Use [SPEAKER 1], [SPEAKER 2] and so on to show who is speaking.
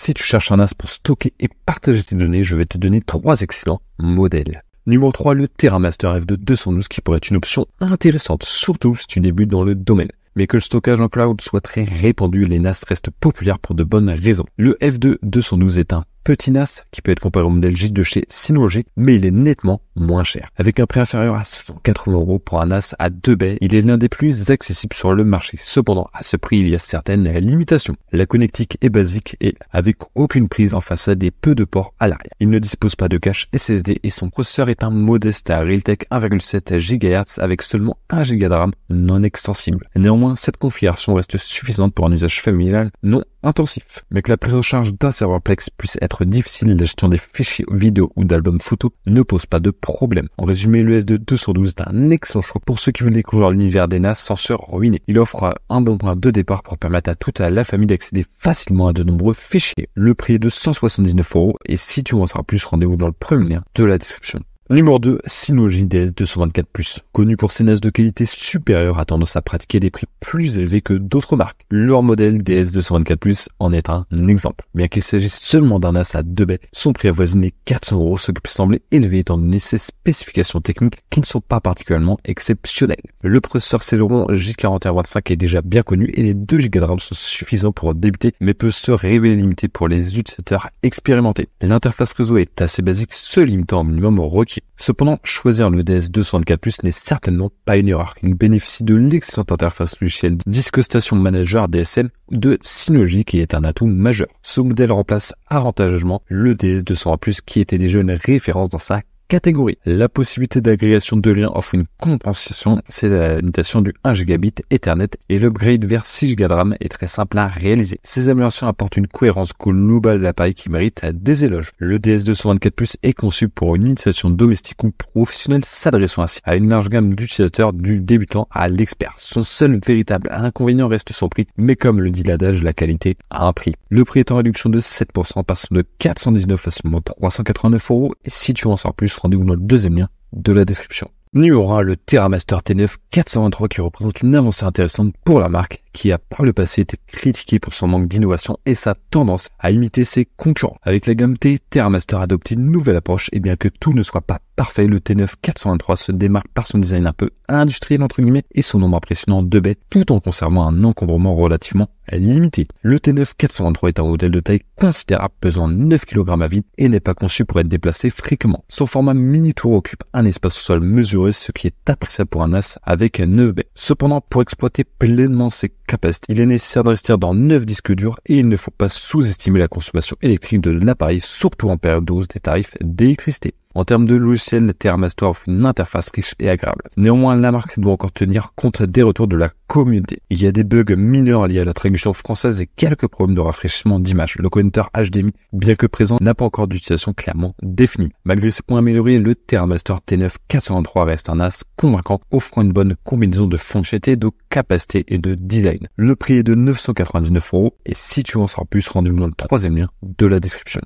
[SPEAKER 1] Si tu cherches un NAS pour stocker et partager tes données, je vais te donner 3 excellents modèles. Numéro 3, le TerraMaster F2 212 qui pourrait être une option intéressante, surtout si tu débutes dans le domaine. Mais que le stockage en cloud soit très répandu, les NAS restent populaires pour de bonnes raisons. Le F2 212 est un petit NAS qui peut être comparé au modèle J de chez Synology, mais il est nettement moins cher. Avec un prix inférieur à 180 € pour un NAS à 2 baies, il est l'un des plus accessibles sur le marché. Cependant, à ce prix, il y a certaines limitations. La connectique est basique et avec aucune prise en façade et peu de ports à l'arrière. Il ne dispose pas de cache SSD et son processeur est un modeste Realtek 1,7 GHz avec seulement 1 Go de RAM non extensible. Néanmoins, cette configuration reste suffisante pour un usage familial non intensif. Mais que la prise en charge d'un serveur Plex puisse être difficile, la gestion des fichiers vidéo ou d'albums photos ne pose pas de problème. En résumé, le F2 212 est un excellent choix pour ceux qui veulent découvrir l'univers des NAS sans se ruiner. Il offre un bon point de départ pour permettre à toute la famille d'accéder facilement à de nombreux fichiers. Le prix est de 179 € et si tu en sauras plus, rendez-vous dans le premier lien de la description. Numéro 2, Synology DS224+. Connu pour ses NAS de qualité supérieure, a tendance à pratiquer des prix plus élevés que d'autres marques. Leur modèle DS224+ en est un exemple. Bien qu'il s'agisse seulement d'un NAS à 2 baies, son prix avoisine les 400 €, ce qui peut sembler élevé étant donné ses spécifications techniques qui ne sont pas particulièrement exceptionnelles. Le processeur Celeron J4125 est déjà bien connu et les 2 Go de RAM sont suffisants pour débuter, mais peut se révéler limité pour les utilisateurs expérimentés. L'interface réseau est assez basique, se limitant au minimum requis. Cependant, choisir le DS224+ n'est certainement pas une erreur. Il bénéficie de l'excellente interface logicielle Disk Station Manager DSM de Synology qui est un atout majeur. Ce modèle remplace avantageusement le DS220+ qui était déjà une référence dans sa catégorie. La possibilité d'agrégation de liens offre une compensation, c'est la limitation du 1 Gb Ethernet et l'upgrade vers 6 Go de RAM est très simple à réaliser. Ces améliorations apportent une cohérence globale de l'appareil qui mérite des éloges. Le DS224+ est conçu pour une utilisation domestique ou professionnelle s'adressant ainsi à une large gamme d'utilisateurs du débutant à l'expert. Son seul véritable inconvénient reste son prix, mais comme le dit l'adage, la qualité a un prix. Le prix est en réduction de 7%, passant de 419 à seulement 389 € et si tu en sors plus, rendez-vous dans le deuxième lien de la description. Numéro 1, le TerraMaster T9 423 qui représente une avancée intéressante pour la marque qui a par le passé été critiquée pour son manque d'innovation et sa tendance à imiter ses concurrents. Avec la gamme T, TerraMaster a adopté une nouvelle approche et bien que tout ne soit pas parfait, le T9 423 se démarque par son design un peu industriel entre guillemets et son nombre impressionnant de baies tout en conservant un encombrement relativement limité. Le T9 423 est un modèle de taille considérable pesant 9 kg à vide et n'est pas conçu pour être déplacé fréquemment. Son format mini tour occupe un espace au sol mesuré, ce qui est appréciable pour un NAS avec 9 baies. Cependant, pour exploiter pleinement ses capacités, il est nécessaire d'investir dans 9 disques durs et il ne faut pas sous-estimer la consommation électrique de l'appareil, surtout en période de hausse des tarifs d'électricité. En termes de logiciel, le TerraMaster offre une interface riche et agréable. Néanmoins, la marque doit encore tenir compte des retours de la communauté. Il y a des bugs mineurs liés à la traduction française et quelques problèmes de rafraîchissement d'image. Le connecteur HDMI, bien que présent, n'a pas encore d'utilisation clairement définie. Malgré ces points améliorés, le TerraMaster T9 423 reste un NAS convaincant, offrant une bonne combinaison de fonctionnalités, de capacité et de design. Le prix est de 999 € et si tu en sauras plus, rendez-vous dans le troisième lien de la description.